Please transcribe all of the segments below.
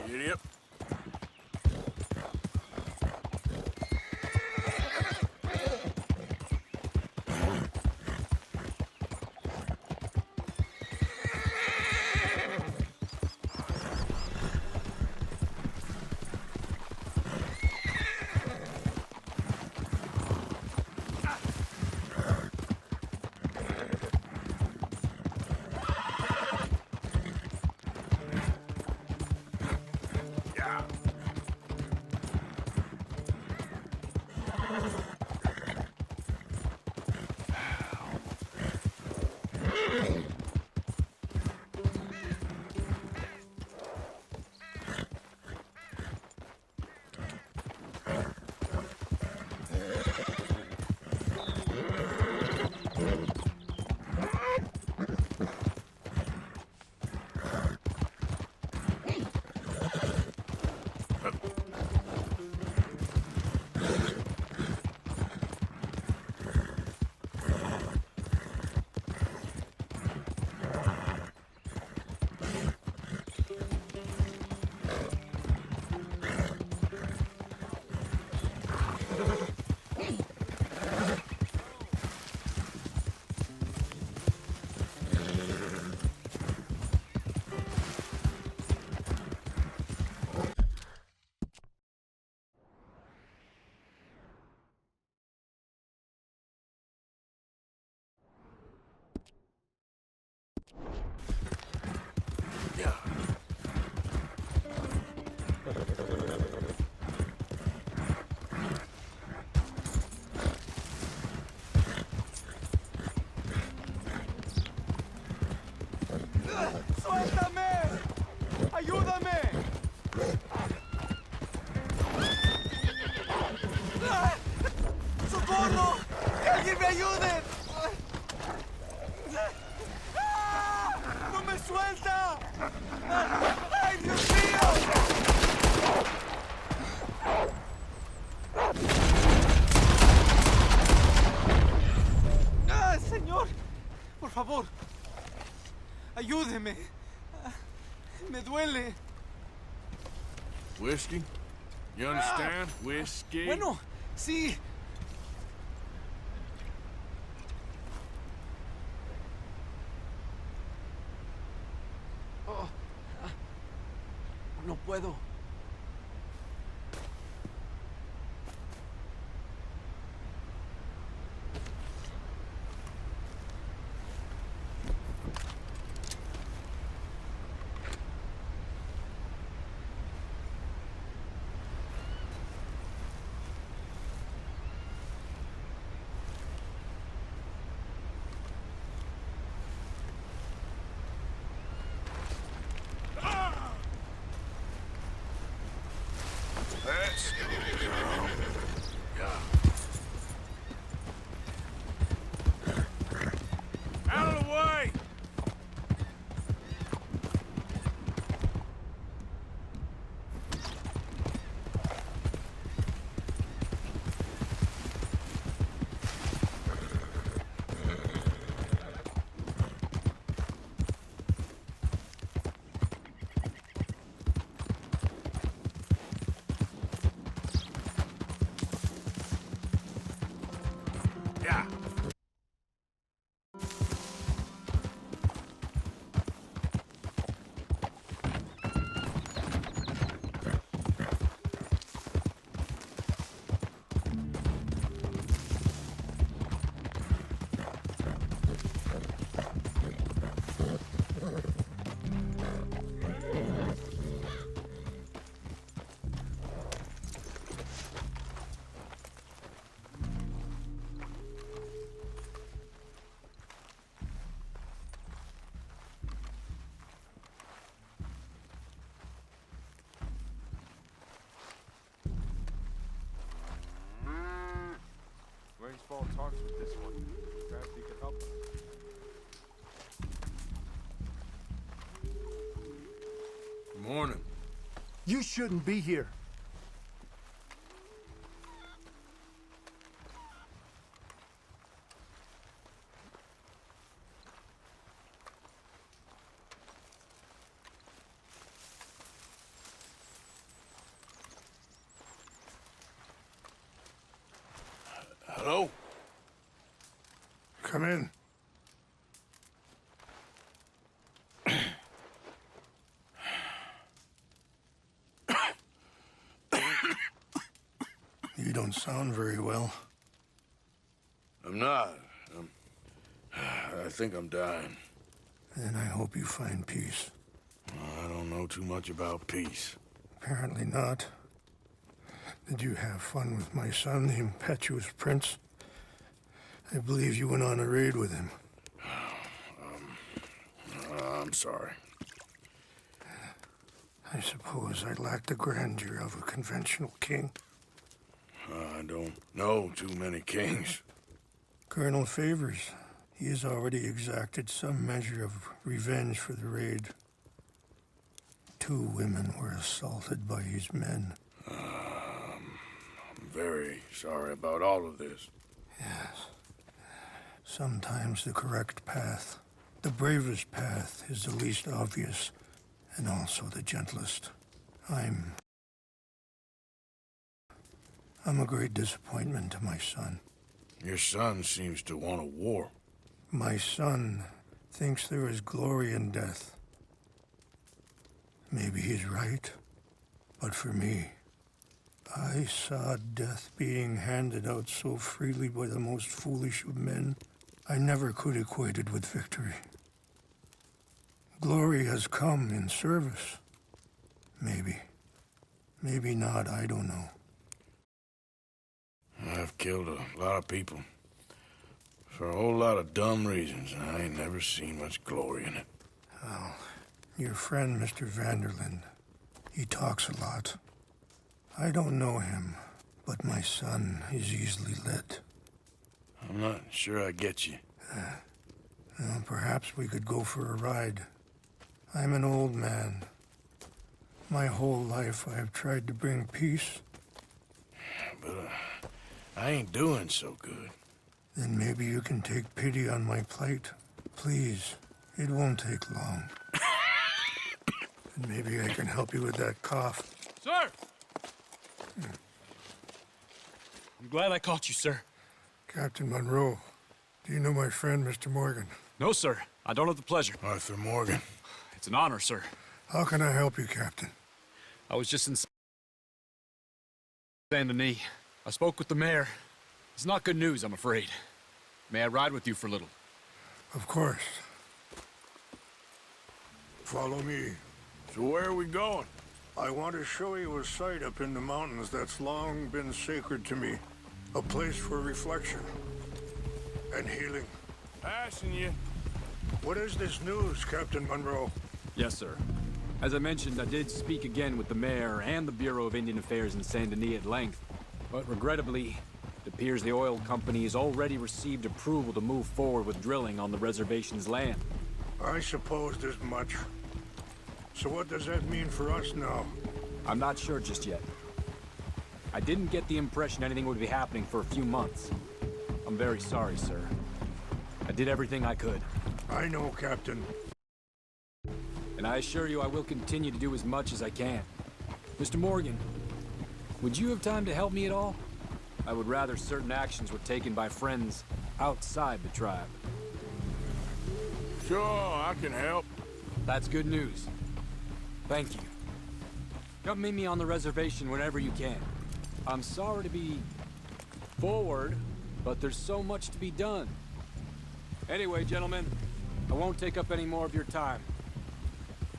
Giddy up. ¡Suéltame! ¡Ayúdame! ¡Socorro! ¡Que alguien me ayude! ¡No me suelta! ¡Ay, Dios mío! Señor, por favor, ayúdeme. Me duele. Whiskey? You understand? Whiskey? Bueno, sí. Oh, no puedo. Let's go. Out of the way! Yeah. Rainsfall talks with this one. Perhaps he can help us. Good morning. You shouldn't be here. Hello? Come in. You don't sound very well. I'm not. I think I'm dying. And I hope you find peace. I don't know too much about peace. Apparently not. Did you have fun with my son, the impetuous prince? I believe you went on a raid with him. I'm sorry. I suppose I lacked the grandeur of a conventional king. I don't know too many kings. Colonel Favors, he has already exacted some measure of revenge for the raid. 2 women were assaulted by his men. I'm very sorry about all of this. Yes. Sometimes the correct path, the bravest path, is the least obvious, and also the gentlest. I'm a great disappointment to my son. Your son seems to want a war. My son thinks there is glory in death. Maybe he's right, but for me, I saw death being handed out so freely by the most foolish of men, I never could equate it with victory. Glory has come in service. Maybe. Maybe not, I don't know. I've killed a lot of people. For a whole lot of dumb reasons, and I ain't never seen much glory in it. Well, your friend, Mr. Vanderlyn, he talks a lot. I don't know him, but my son is easily led. I'm not sure I get you. Well, perhaps we could go for a ride. I'm an old man. My whole life I have tried to bring peace. But I ain't doing so good. Then maybe you can take pity on my plight. Please, it won't take long. And maybe I can help you with that cough. Sir! I'm glad I caught you, sir. Captain Monroe, do you know my friend, Mr. Morgan? No, sir. I don't have the pleasure. Arthur Morgan. It's an honor, sir. How can I help you, Captain? I was just in Saint Denis. I spoke with the mayor. It's not good news, I'm afraid. May I ride with you for a little? Of course. Follow me. So where are we going? I want to show you a site up in the mountains that's long been sacred to me. A place for reflection and healing. Passing you. What is this news, Captain Monroe? Yes, sir. As I mentioned, I did speak again with the mayor and the Bureau of Indian Affairs in Saint Denis at length. But regrettably, it appears the oil company has already received approval to move forward with drilling on the reservation's land. I supposed as much. So what does that mean for us now? I'm not sure just yet. I didn't get the impression anything would be happening for a few months. I'm very sorry, sir. I did everything I could. I know, Captain. And I assure you I will continue to do as much as I can. Mr. Morgan, would you have time to help me at all? I would rather certain actions were taken by friends outside the tribe. Sure, I can help. That's good news. Thank you. Come meet me on the reservation whenever you can. I'm sorry to be forward, but there's so much to be done. Anyway, gentlemen, I won't take up any more of your time.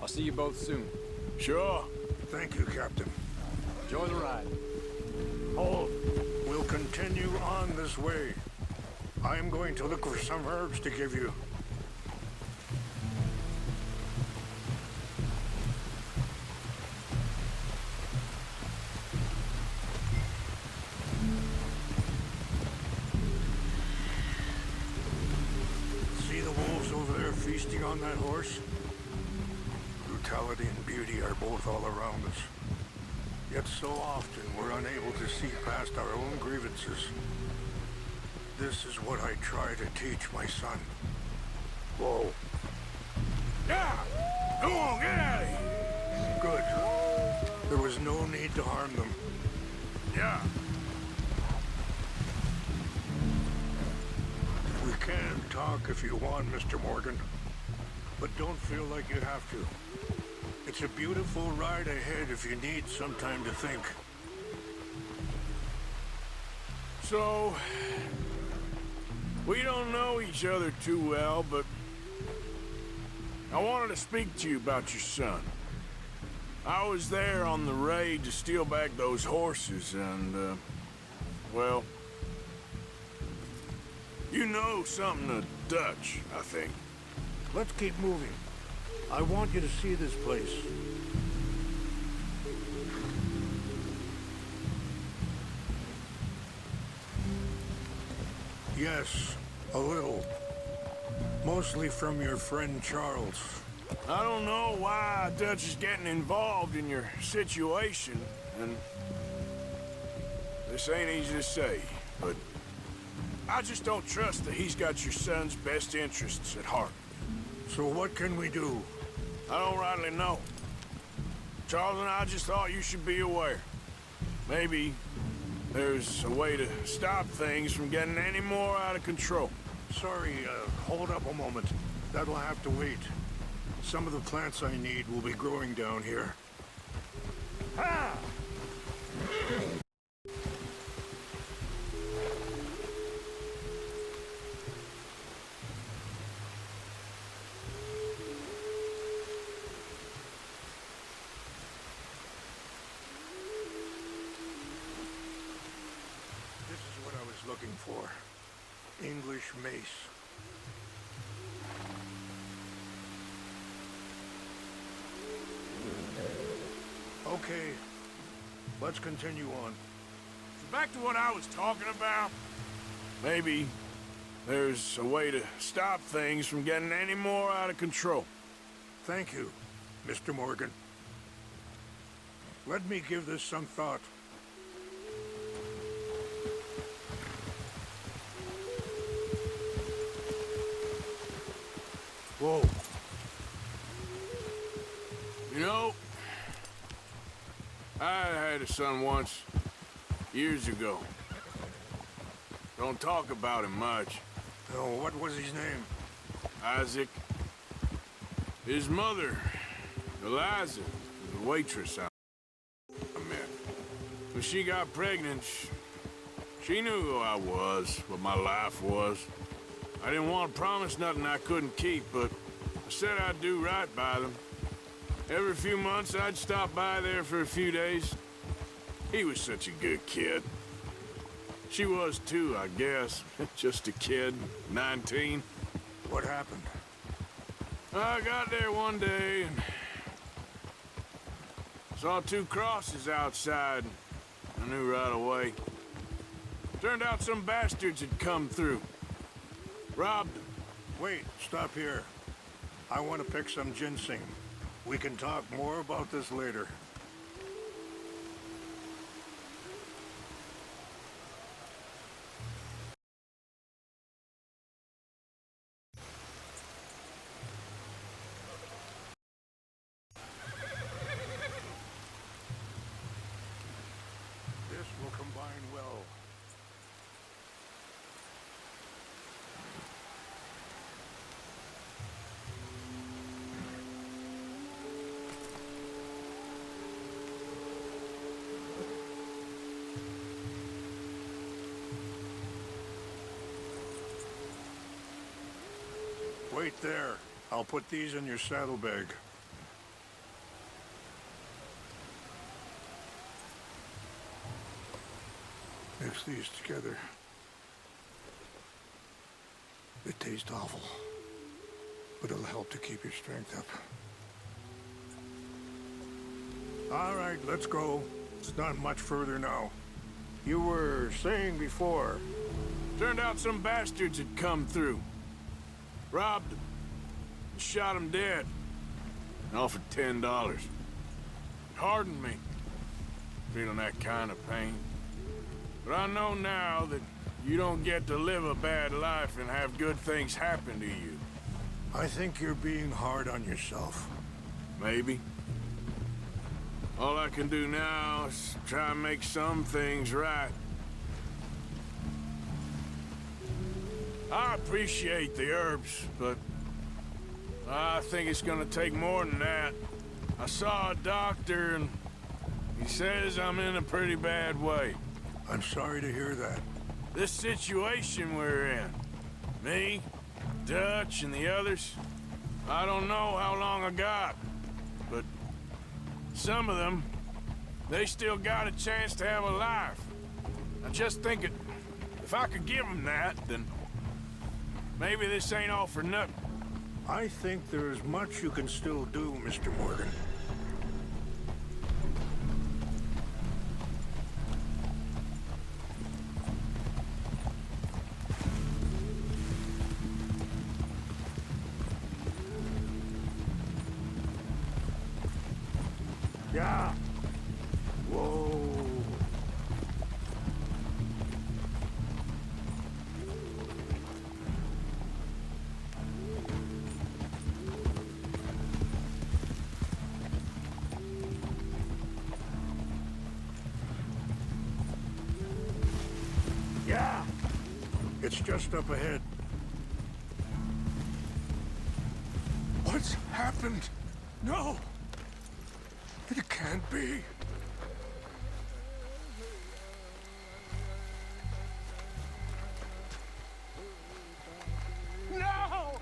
I'll see you both soon. Sure. Thank you, Captain. Enjoy the ride. Hold. We'll continue on this way. I am going to look for some herbs to give you. See the wolves over there feasting on that horse? Brutality and beauty are both all around us. Yet so often we're unable to see past our own grievances. This is what I try to teach my son. Whoa. Yeah! Come on, get out of here! Good. There was no need to harm them. Yeah. can talk if you want, Mr. Morgan. But don't feel like you have to. It's a beautiful ride ahead if you need some time to think. So, we don't know each other too well, but I wanted to speak to you about your son. I was there on the raid to steal back those horses, and, well, you know something of Dutch, I think. Let's keep moving. I want you to see this place. Yes, a little. Mostly from your friend Charles. I don't know why Dutch is getting involved in your situation, and this ain't easy to say, but I just don't trust that he's got your son's best interests at heart. So what can we do? I don't rightly know. Charles and I just thought you should be aware. Maybe there's a way to stop things from getting any more out of control. Sorry, hold up a moment. That'll have to wait. Some of the plants I need will be growing down here. Ha! This is what I was looking for. English mace. Okay, let's continue on. So back to what I was talking about. Maybe there's a way to stop things from getting any more out of control. Thank you, Mr. Morgan. Let me give this some thought. Whoa. You know, I had a son once, years ago. Don't talk about him much. Oh, what was his name? Isaac. His mother, Eliza, was a waitress I met. When she got pregnant, she knew who I was, what my life was. I didn't want to promise nothing I couldn't keep, but I said I'd do right by them. Every few months, I'd stop by there for a few days. He was such a good kid. She was too, I guess. Just a kid, 19. What happened? I got there one day and saw two crosses outside. I knew right away. Turned out some bastards had come through. Robbed them. Wait, stop here. I want to pick some ginseng. We can talk more about this later. This will combine well. Wait there. I'll put these in your saddlebag. Mix these together. They taste awful, but it'll help to keep your strength up. All right, let's go. It's not much further now. You were saying before. Turned out some bastards had come through. Robbed them. Shot them dead. And offered $10. It hardened me. Feeling that kind of pain. But I know now that you don't get to live a bad life and have good things happen to you. I think you're being hard on yourself. Maybe. All I can do now is try and make some things right. I appreciate the herbs, but I think it's gonna take more than that. I saw a doctor and he says I'm in a pretty bad way. I'm sorry to hear that. This situation we're in, me, Dutch, and the others, I don't know how long I got, but some of them, they still got a chance to have a life. I just think if I could give them that, then maybe this ain't all for nothing. I think there is much you can still do, Mr. Morgan. Yeah. Whoa. Yeah. It's just up ahead. What's happened? No. It can't be. No!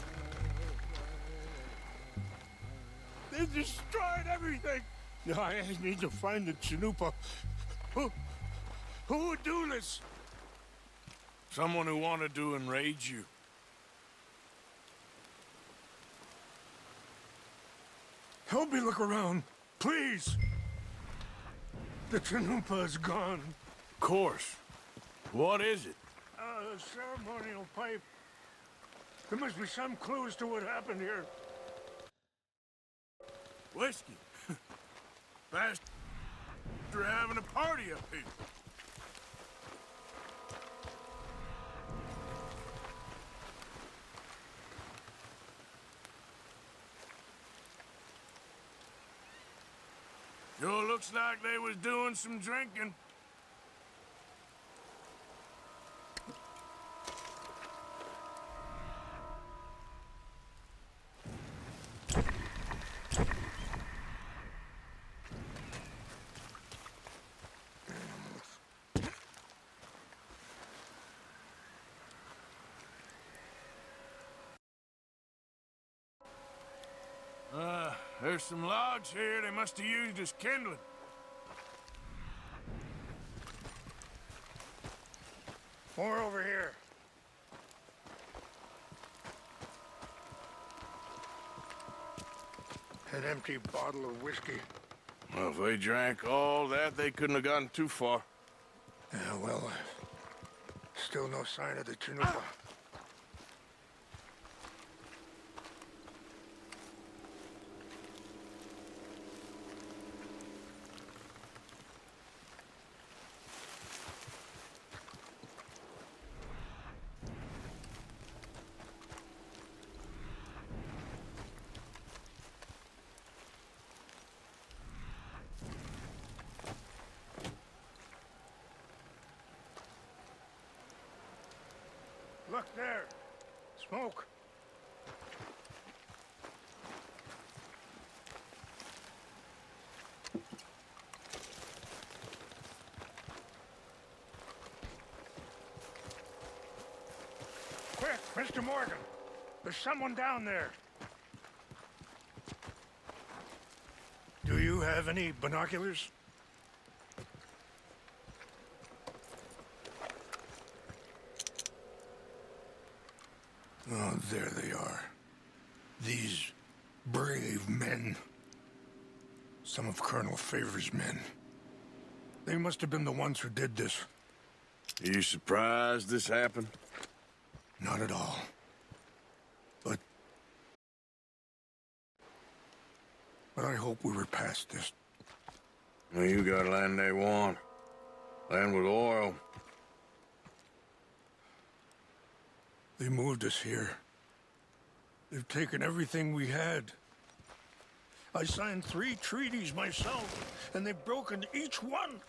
They destroyed everything. No, I need to find the Chanupa. Who would do this? Someone who wanted to enrage you. Help me look around, please. The Chanupa is gone. Of course. What is it? A ceremonial pipe. There must be some clues to what happened here. Whiskey. Fast. They're having a party up here. Sure looks like they was doing some drinking. There's some logs here they must have used as kindling. More over here. An empty bottle of whiskey. Well, if they drank all that, they couldn't have gotten too far. Yeah, well, still no sign of the Chanupa. Look there. Smoke. Quick, Mr. Morgan. There's someone down there. Do you have any binoculars? Oh, there they are. These brave men. Some of Colonel Favor's men. They must have been the ones who did this. Are you surprised this happened? Not at all. But I hope we were past this. Well, you got land they want. Land with oil. They moved us here. They've taken everything we had. I signed 3 treaties myself, and they've broken each one.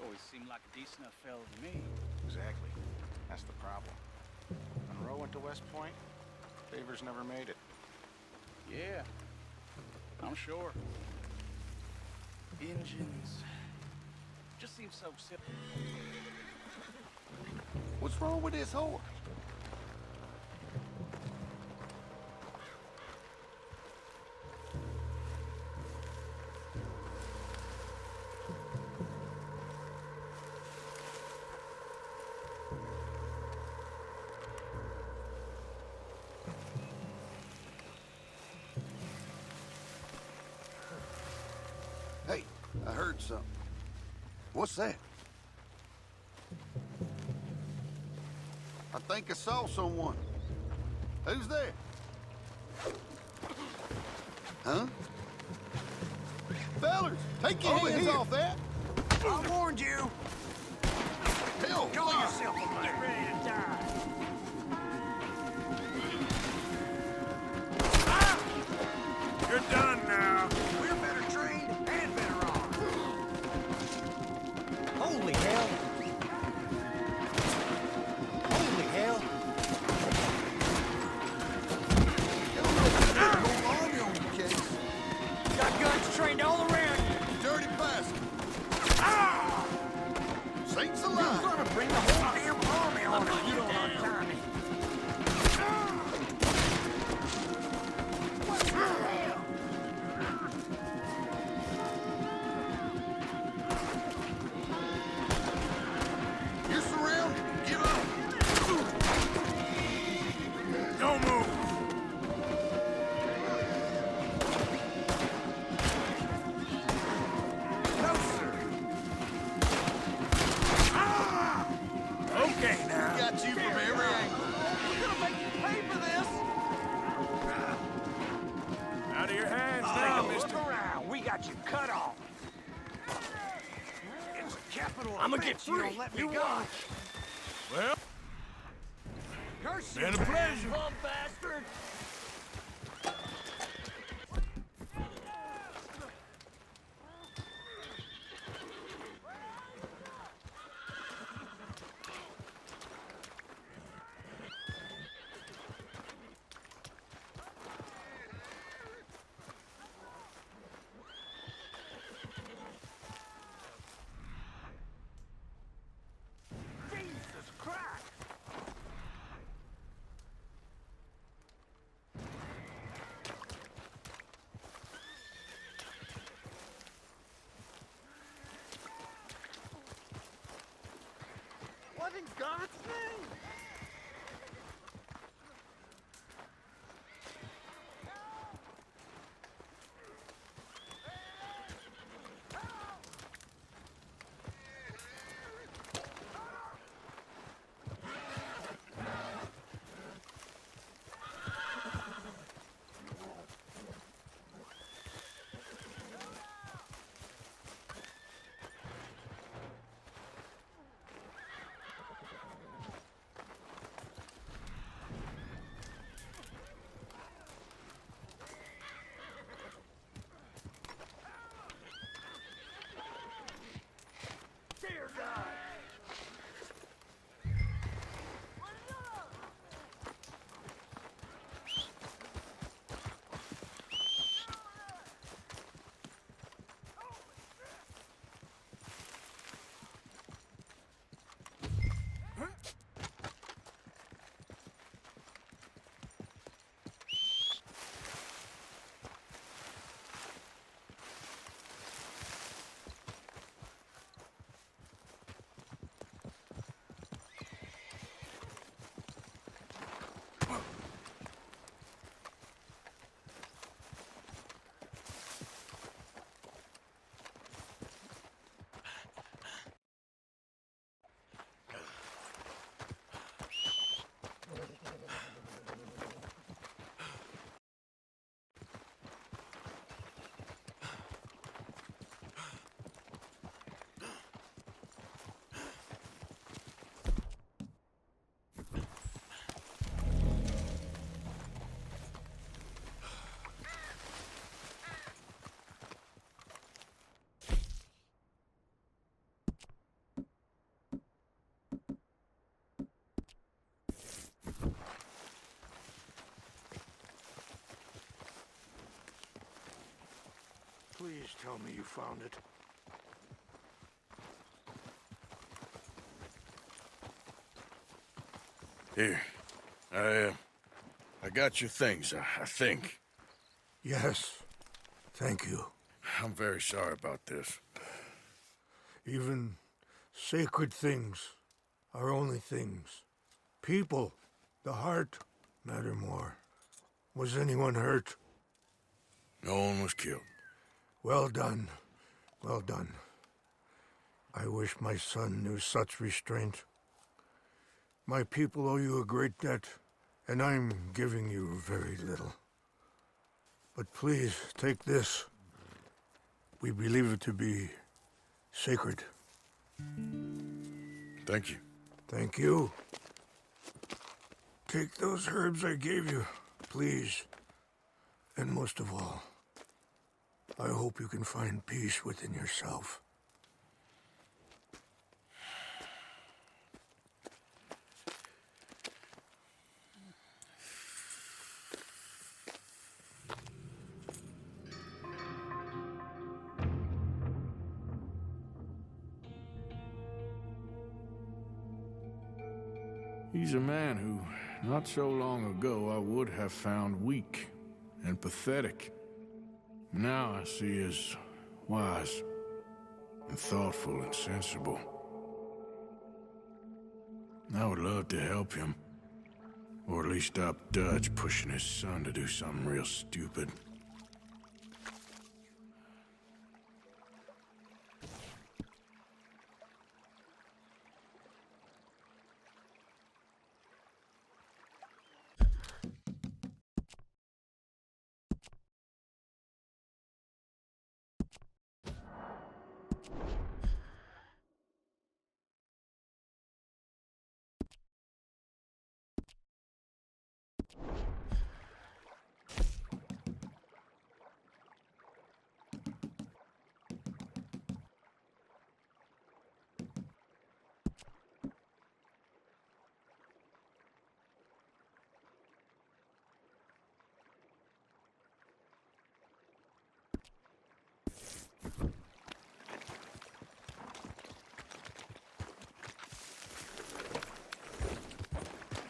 always seemed like a decent enough fellow to me. Exactly. That's the problem. Monroe went to West Point. Favors never made it. Yeah, I'm sure. Engines. Just seems so simple. What's wrong with this horse? Hey, I heard something. What's that? I think I saw someone. Who's there? Huh? Fellas, take your hands off that! I warned you! Hell, Call fire. yourself a man! Get ready to die! You're done now. We're better trained and better armed! Holy hell! Holy hell! Whole army on your case. Got guns trained all around you! Dirty bastard. Saints alive. Gonna bring the whole damn army on us! You don't untie me! You're surrounded. Get up. Don't move. No, sir! Okay now. Got you from every angle. We're gonna make you pay for this! Out of your hands now, mister. Look around! We got you cut off! It's a capital I'ma get offense. You free. don't let me You go! watch. Well, Curse been you, a pleasure. Bum bastard! Jesus Christ! What in God's name? tell me you found it. Here. I got your things, I think. Yes. Thank you. I'm very sorry about this. Even sacred things are only things. People, the heart, matter more. Was anyone hurt? No one was killed. Well done. Well done. I wish my son knew such restraint. My people owe you a great debt, and I'm giving you very little. But please, take this. We believe it to be sacred. Thank you. Thank you. Take those herbs I gave you, please. And most of all, I hope you can find peace within yourself. He's a man who, not so long ago, I would have found weak and pathetic. Now I see as wise and thoughtful and sensible. I would love to help him, or at least stop Dutch pushing his son to do something real stupid.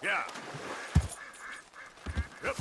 Yeah. Yep.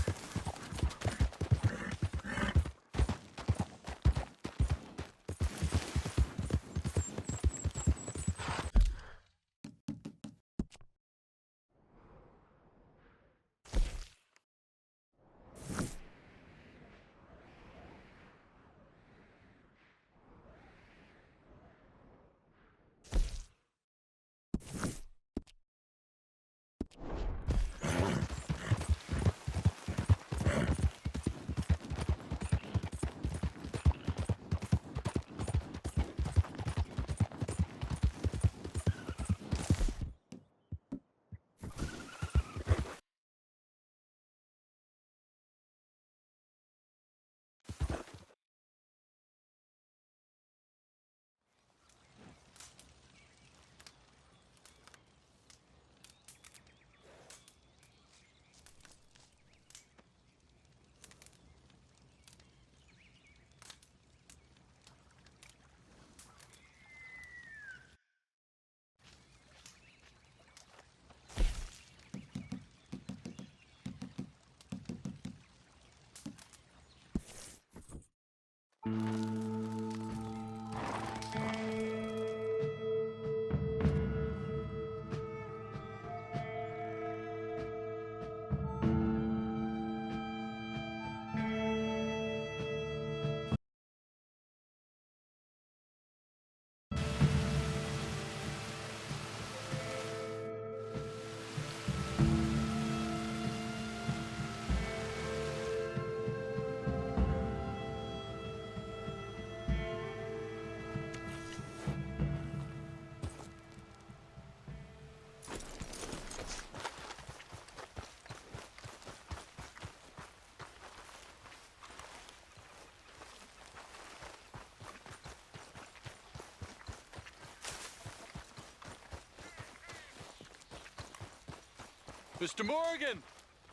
Mr. Morgan!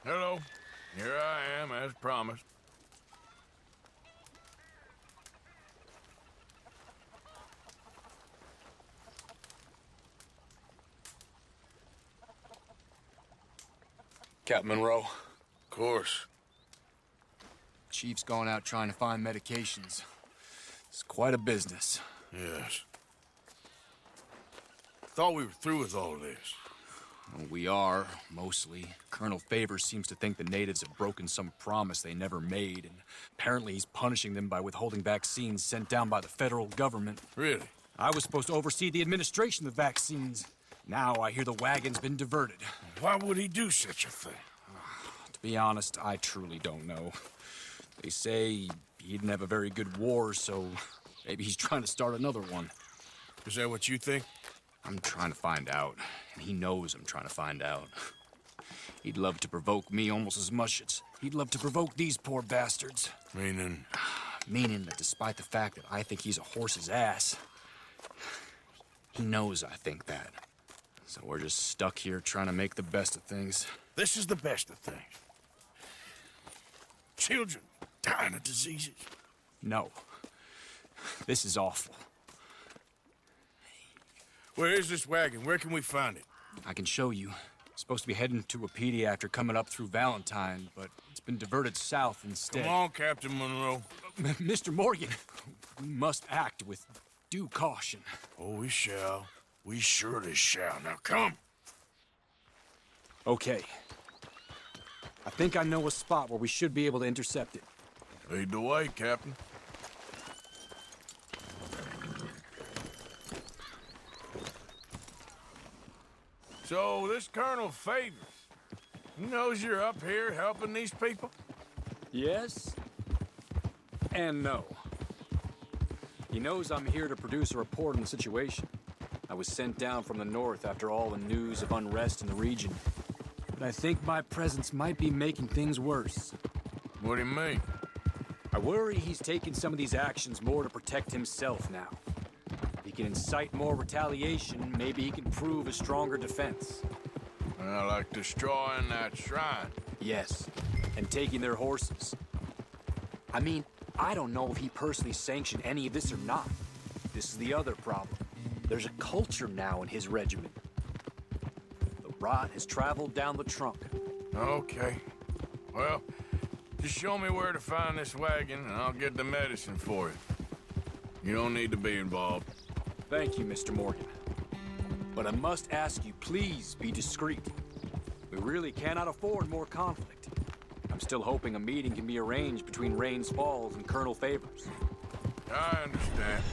Hello. Here I am, as promised. Captain Monroe. Of course. Chief's gone out trying to find medications. It's quite a business. Yes. Thought we were through with all this. Well, we are, mostly. Colonel Favors seems to think the natives have broken some promise they never made, and apparently he's punishing them by withholding vaccines sent down by the federal government. Really? I was supposed to oversee the administration of vaccines. Now I hear the wagon's been diverted. Why would he do such a thing? To be honest, I truly don't know. They say he didn't have a very good war, so maybe he's trying to start another one. Is that what you think? I'm trying to find out, and he knows I'm trying to find out. He'd love to provoke me almost as much as he'd love to provoke these poor bastards. Meaning? Meaning that despite the fact that I think he's a horse's ass, he knows I think that. So we're just stuck here trying to make the best of things. This is the best of things. Children dying of diseases. No. This is awful. Where is this wagon? Where can we find it? I can show you. It's supposed to be heading to Wapiti after coming up through Valentine, but it's been diverted south instead. Come on, Captain Monroe. Mr. Morgan, we must act with due caution. Oh, we shall. We surely shall. Now, come. Okay. I think I know a spot where we should be able to intercept it. Lead the way, Captain. So, this Colonel Favors, he knows you're up here helping these people? Yes and no. He knows I'm here to produce a report on the situation. I was sent down from the north after all the news of unrest in the region. But I think my presence might be making things worse. What do you mean? I worry he's taking some of these actions more to protect himself now. If he can incite more retaliation, maybe he can prove a stronger defense. Like destroying that shrine. Yes, and taking their horses. I mean, I don't know if he personally sanctioned any of this or not. This is the other problem. There's a culture now in his regiment. The rot has traveled down the trunk. Okay. Well, just show me where to find this wagon, and I'll get the medicine for it. You don't need to be involved. Thank you, Mr. Morgan. But I must ask you, please be discreet. We really cannot afford more conflict. I'm still hoping a meeting can be arranged between Rains Falls and Colonel Favors. I understand.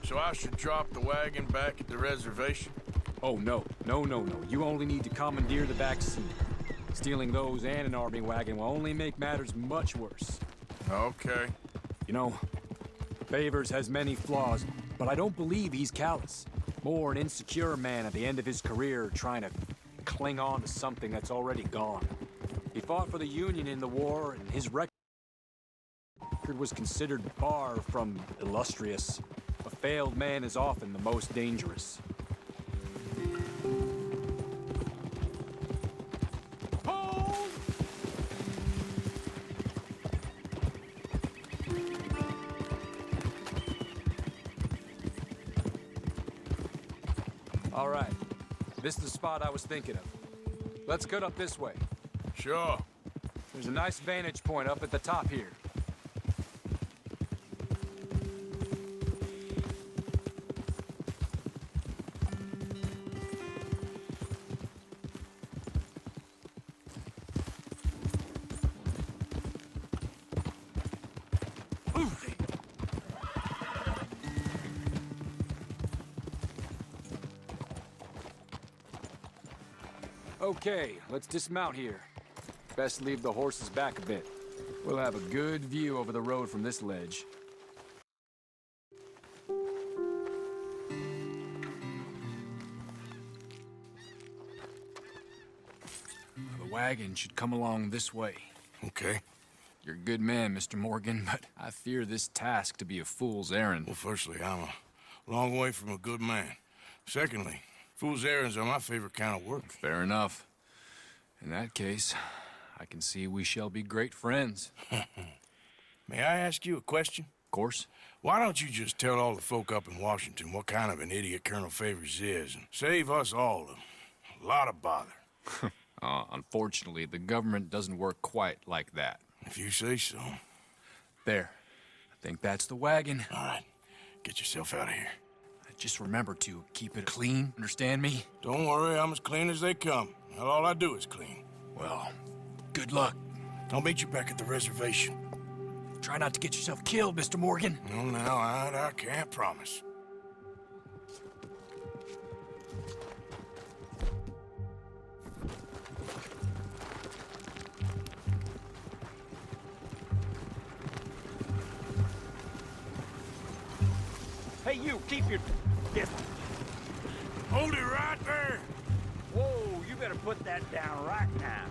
So I should drop the wagon back at the reservation? Oh, no. No. You only need to commandeer the vaccine. Stealing those and an army wagon will only make matters much worse. Okay. You know, Favors has many flaws, but I don't believe he's callous. More an insecure man at the end of his career trying to cling on to something that's already gone. He fought for the Union in the war, and his record was considered far from illustrious. A failed man is often the most dangerous. Hold! All right. This is the spot I was thinking of. Let's cut up this way. Sure. There's a nice vantage point up at the top here. Okay, let's dismount here. Best leave the horses back a bit. We'll have a good view over the road from this ledge. The wagon should come along this way. Okay. You're a good man, Mr. Morgan, but I fear this task to be a fool's errand. Well, firstly, I'm a long way from a good man. Secondly, fool's errands are my favorite kind of work. Fair enough. In that case, I can see we shall be great friends. May I ask you a question? Of course. Why don't you just tell all the folk up in Washington what kind of an idiot Colonel Favors is and save us all a lot of bother? Unfortunately, the government doesn't work quite like that. If you say so. There. I think that's the wagon. All right, get yourself out of here. Just remember to keep it clean, understand me? Don't worry, I'm as clean as they come. All I do is clean. Well, good luck. I'll meet you back at the reservation. Try not to get yourself killed, Mr. Morgan. No, now, I can't promise. Hey, you, keep your distance. Hold it right there! Whoa, you better put that down right now.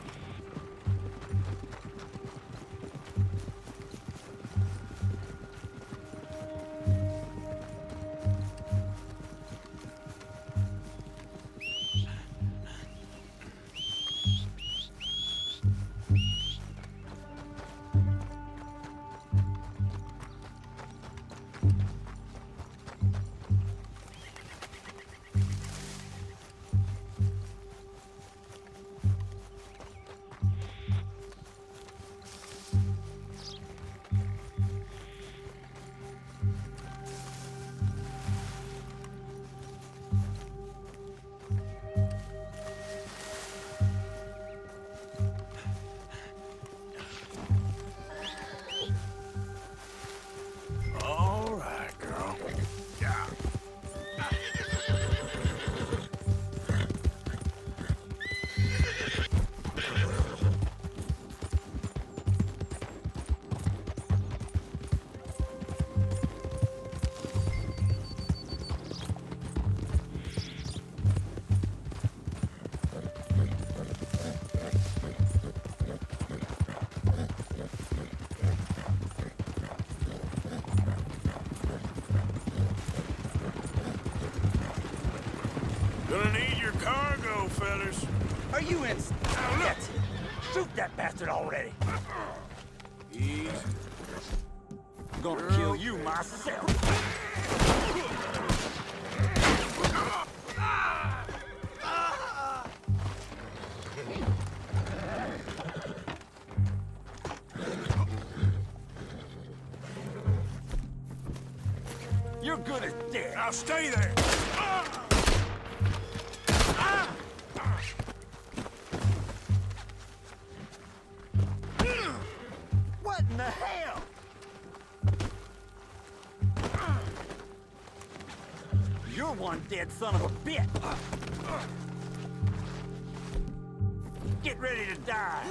All right, girl. Yeah. Gonna need your cargo, fellas. Are you in? Yet? Shoot that bastard already. Easy. I'm gonna kill you myself. You're good as dead. Now stay there. What in the hell? You're one dead son of a bitch. Get ready to die.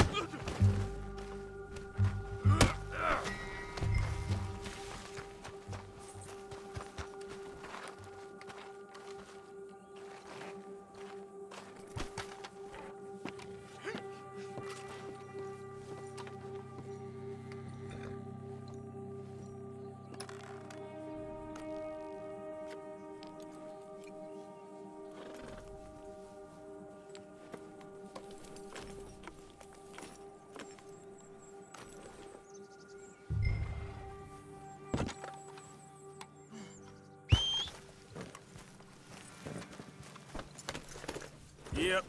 Yep.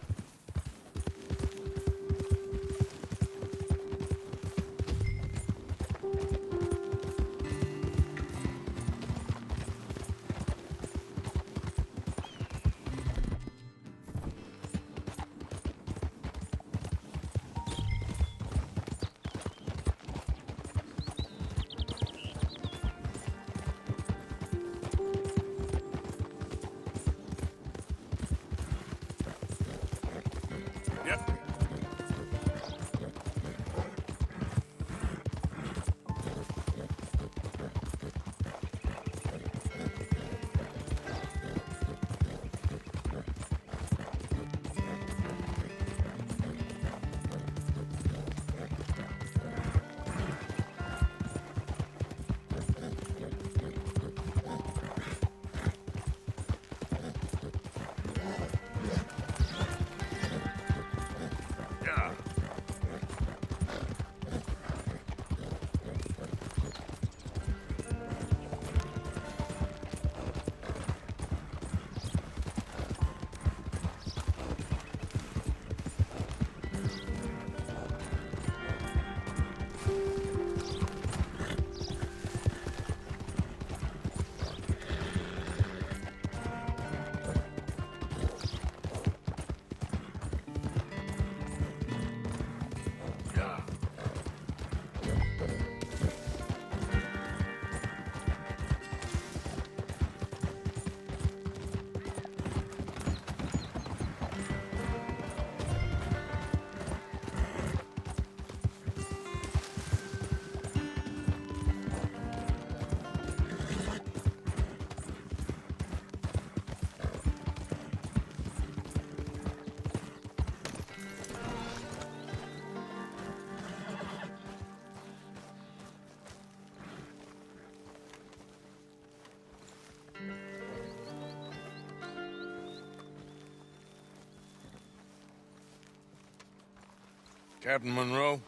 Captain Monroe,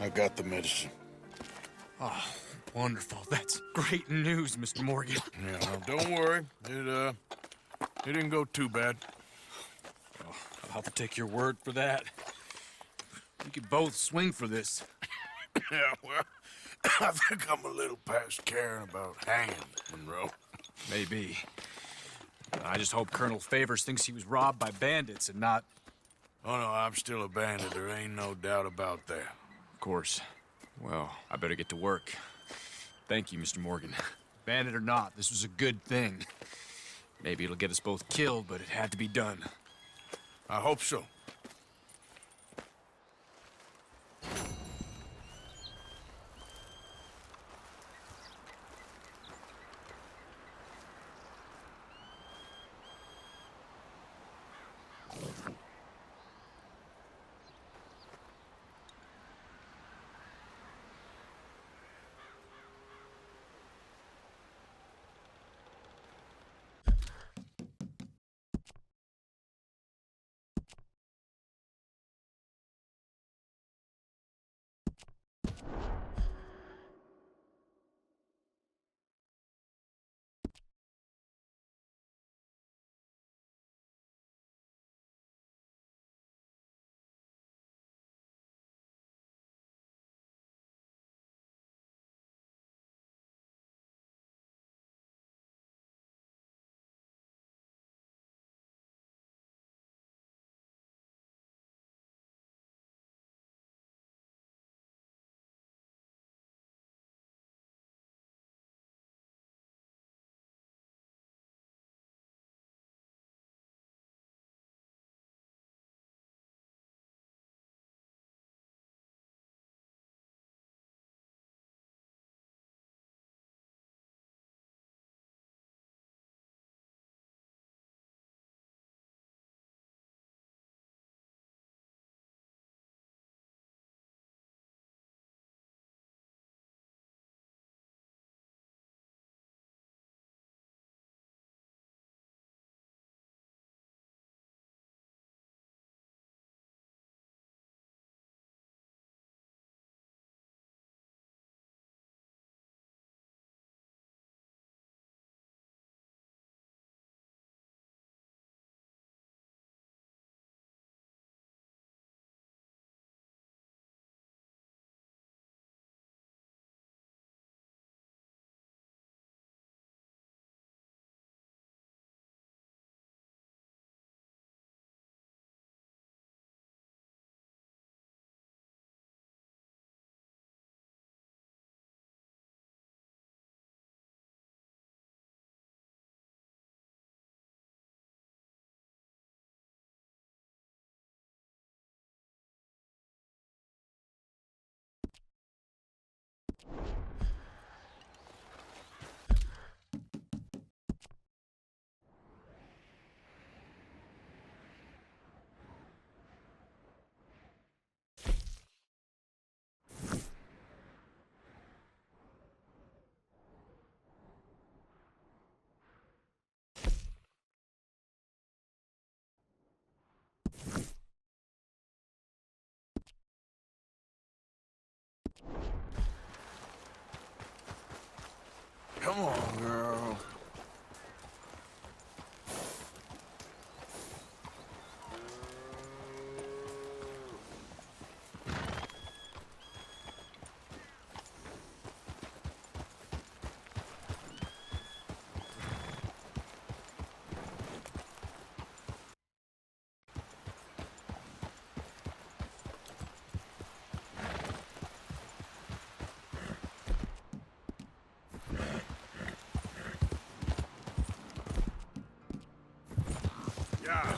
I got the medicine. Oh, wonderful. That's great news, Mr. Morgan. Yeah, well, don't worry. It didn't go too bad. Oh, I'll have to take your word for that. We could both swing for this. Yeah, well, I think I'm a little past caring about hanging, Monroe. Maybe. I just hope Colonel Favors thinks he was robbed by bandits and not... Oh, no, I'm still a bandit. There ain't no doubt about that. Of course. Well, I better get to work. Thank you, Mr. Morgan. Bandit or not, this was a good thing. Maybe it'll get us both killed, but it had to be done. I hope so. Come on, girl. Yeah.